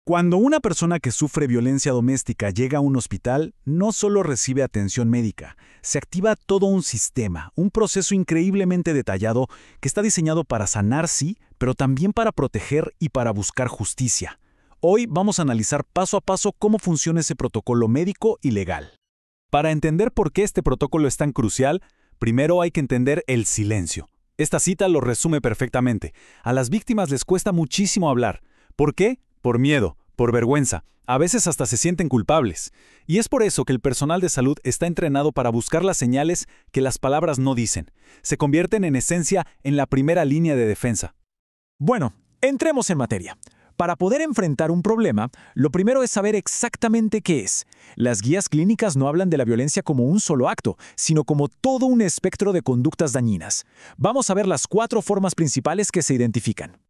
Cuando una persona que sufre violencia doméstica llega a un hospital, no solo recibe atención médica, se activa todo un sistema, un proceso increíblemente detallado que está diseñado para sanar, sí, pero también para proteger y para buscar justicia. Hoy vamos a analizar paso a paso cómo funciona ese protocolo médico y legal. Para entender por qué este protocolo es tan crucial, primero hay que entender el silencio. Esta cita lo resume perfectamente. A las víctimas les cuesta muchísimo hablar. ¿Por qué? Por miedo, por vergüenza. A veces hasta se sienten culpables. Y es por eso que el personal de salud está entrenado para buscar las señales que las palabras no dicen. Se convierten en esencia en la primera línea de defensa. Bueno, entremos en materia. Para poder enfrentar un problema, lo primero es saber exactamente qué es. Las guías clínicas no hablan de la violencia como un solo acto, sino como todo un espectro de conductas dañinas. Vamos a ver las 4 formas principales que se identifican.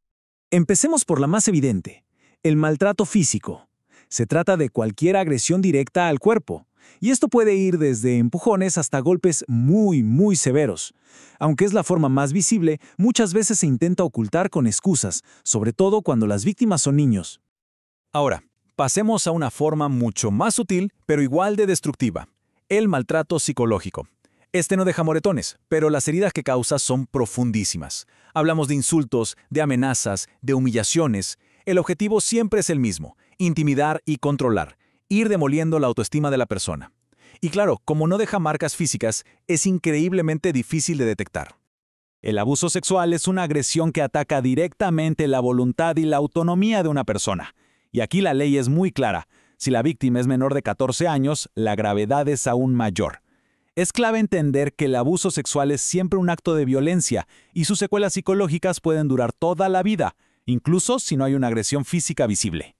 Empecemos por la más evidente: el maltrato físico. Se trata de cualquier agresión directa al cuerpo, y esto puede ir desde empujones hasta golpes muy severos. Aunque es la forma más visible, muchas veces se intenta ocultar con excusas, sobre todo cuando las víctimas son niños. Ahora, pasemos a una forma mucho más sutil, pero igual de destructiva: el maltrato psicológico. Este no deja moretones, pero las heridas que causa son profundísimas. Hablamos de insultos, de amenazas, de humillaciones. El objetivo siempre es el mismo: intimidar y controlar, ir demoliendo la autoestima de la persona. Y claro, como no deja marcas físicas, es increíblemente difícil de detectar. El abuso sexual es una agresión que ataca directamente la voluntad y la autonomía de una persona. Y aquí la ley es muy clara: si la víctima es menor de 14 años, la gravedad es aún mayor. Es clave entender que el abuso sexual es siempre un acto de violencia y sus secuelas psicológicas pueden durar toda la vida, incluso si no hay una agresión física visible.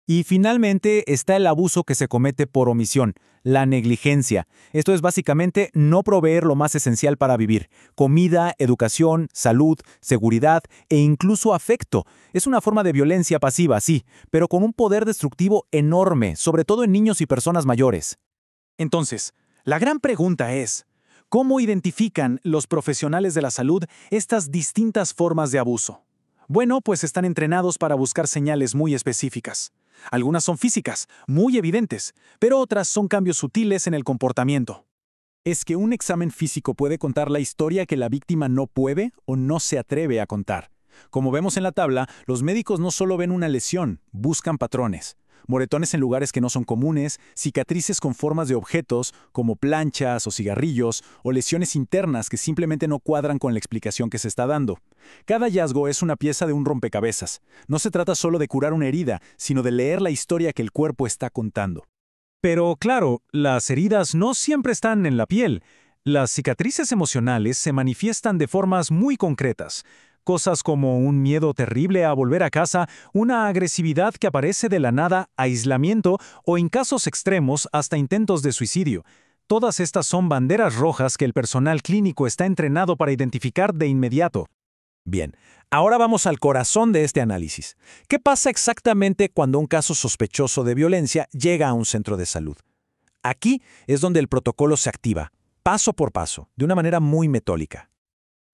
Y finalmente está el abuso que se comete por omisión, la negligencia. Esto es básicamente no proveer lo más esencial para vivir: comida, educación, salud, seguridad e incluso afecto. Es una forma de violencia pasiva, sí, pero con un poder destructivo enorme, sobre todo en niños y personas mayores. Entonces, la gran pregunta es: ¿cómo identifican los profesionales de la salud estas distintas formas de abuso? Bueno, pues están entrenados para buscar señales muy específicas. Algunas son físicas, muy evidentes, pero otras son cambios sutiles en el comportamiento. Es que un examen físico puede contar la historia que la víctima no puede o no se atreve a contar. Como vemos en la tabla, los médicos no solo ven una lesión, buscan patrones. Moretones en lugares que no son comunes, cicatrices con formas de objetos, como planchas o cigarrillos, o lesiones internas que simplemente no cuadran con la explicación que se está dando. Cada hallazgo es una pieza de un rompecabezas. No se trata solo de curar una herida, sino de leer la historia que el cuerpo está contando. Pero claro, las heridas no siempre están en la piel. Las cicatrices emocionales se manifiestan de formas muy concretas. Cosas como un miedo terrible a volver a casa, una agresividad que aparece de la nada, aislamiento o, en casos extremos, hasta intentos de suicidio. Todas estas son banderas rojas que el personal clínico está entrenado para identificar de inmediato. Bien, ahora vamos al corazón de este análisis. ¿Qué pasa exactamente cuando un caso sospechoso de violencia llega a un centro de salud? Aquí es donde el protocolo se activa, paso por paso, de una manera muy metódica.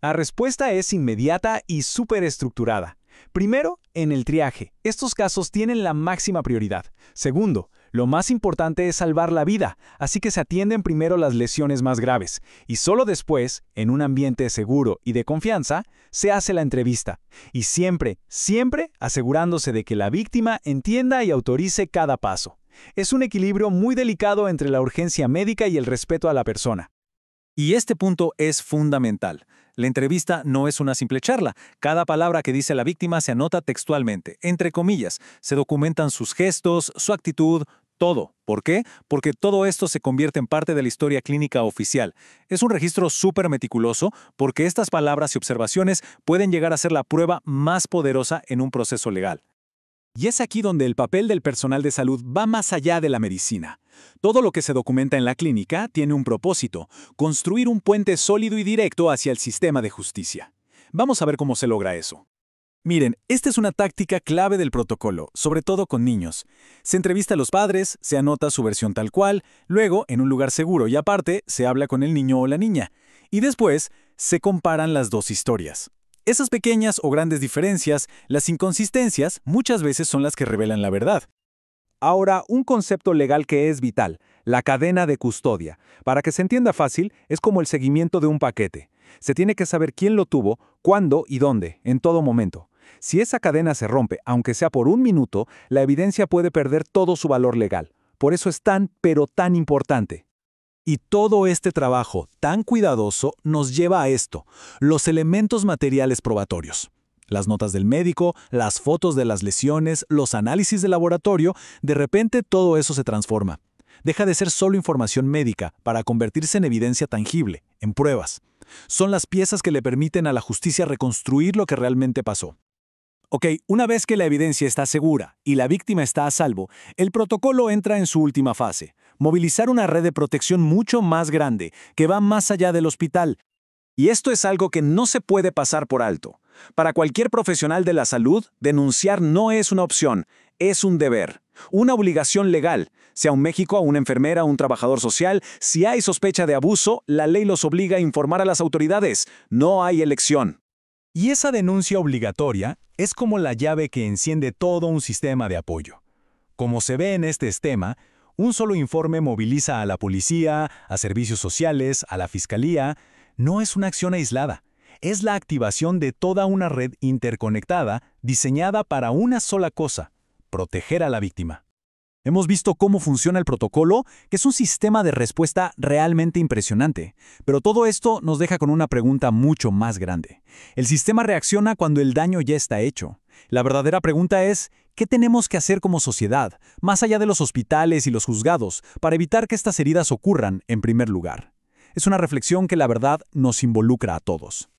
La respuesta es inmediata y súper estructurada. Primero, en el triaje. Estos casos tienen la máxima prioridad. Segundo, lo más importante es salvar la vida, así que se atienden primero las lesiones más graves. Y solo después, en un ambiente seguro y de confianza, se hace la entrevista. Y siempre asegurándose de que la víctima entienda y autorice cada paso. Es un equilibrio muy delicado entre la urgencia médica y el respeto a la persona. Y este punto es fundamental. La entrevista no es una simple charla. Cada palabra que dice la víctima se anota textualmente, entre comillas. Se documentan sus gestos, su actitud, todo. ¿Por qué? Porque todo esto se convierte en parte de la historia clínica oficial. Es un registro súper meticuloso porque estas palabras y observaciones pueden llegar a ser la prueba más poderosa en un proceso legal. Y es aquí donde el papel del personal de salud va más allá de la medicina. Todo lo que se documenta en la clínica tiene un propósito: construir un puente sólido y directo hacia el sistema de justicia. Vamos a ver cómo se logra eso. Miren, esta es una táctica clave del protocolo, sobre todo con niños. Se entrevista a los padres, se anota su versión tal cual, luego, en un lugar seguro y aparte, se habla con el niño o la niña. Y después, se comparan las dos historias. Esas pequeñas o grandes diferencias, las inconsistencias, muchas veces son las que revelan la verdad. Ahora, un concepto legal que es vital, la cadena de custodia. Para que se entienda fácil, es como el seguimiento de un paquete. Se tiene que saber quién lo tuvo, cuándo y dónde, en todo momento. Si esa cadena se rompe, aunque sea por un minuto, la evidencia puede perder todo su valor legal. Por eso es tan, pero tan importante. Y todo este trabajo tan cuidadoso nos lleva a esto, los elementos materiales probatorios. Las notas del médico, las fotos de las lesiones, los análisis de laboratorio, de repente todo eso se transforma. Deja de ser solo información médica para convertirse en evidencia tangible, en pruebas. Son las piezas que le permiten a la justicia reconstruir lo que realmente pasó. Ok, una vez que la evidencia está segura y la víctima está a salvo, el protocolo entra en su última fase, movilizar una red de protección mucho más grande, que va más allá del hospital. Y esto es algo que no se puede pasar por alto. Para cualquier profesional de la salud, denunciar no es una opción, es un deber, una obligación legal. Sea un médico, una enfermera, un trabajador social, si hay sospecha de abuso, la ley los obliga a informar a las autoridades. No hay elección. Y esa denuncia obligatoria es como la llave que enciende todo un sistema de apoyo. Como se ve en este esquema, un solo informe moviliza a la policía, a servicios sociales, a la fiscalía. No es una acción aislada. Es la activación de toda una red interconectada diseñada para una sola cosa: proteger a la víctima. Hemos visto cómo funciona el protocolo, que es un sistema de respuesta realmente impresionante. Pero todo esto nos deja con una pregunta mucho más grande. El sistema reacciona cuando el daño ya está hecho. La verdadera pregunta es, ¿qué tenemos que hacer como sociedad, más allá de los hospitales y los juzgados, para evitar que estas heridas ocurran en primer lugar? Es una reflexión que la verdad nos involucra a todos.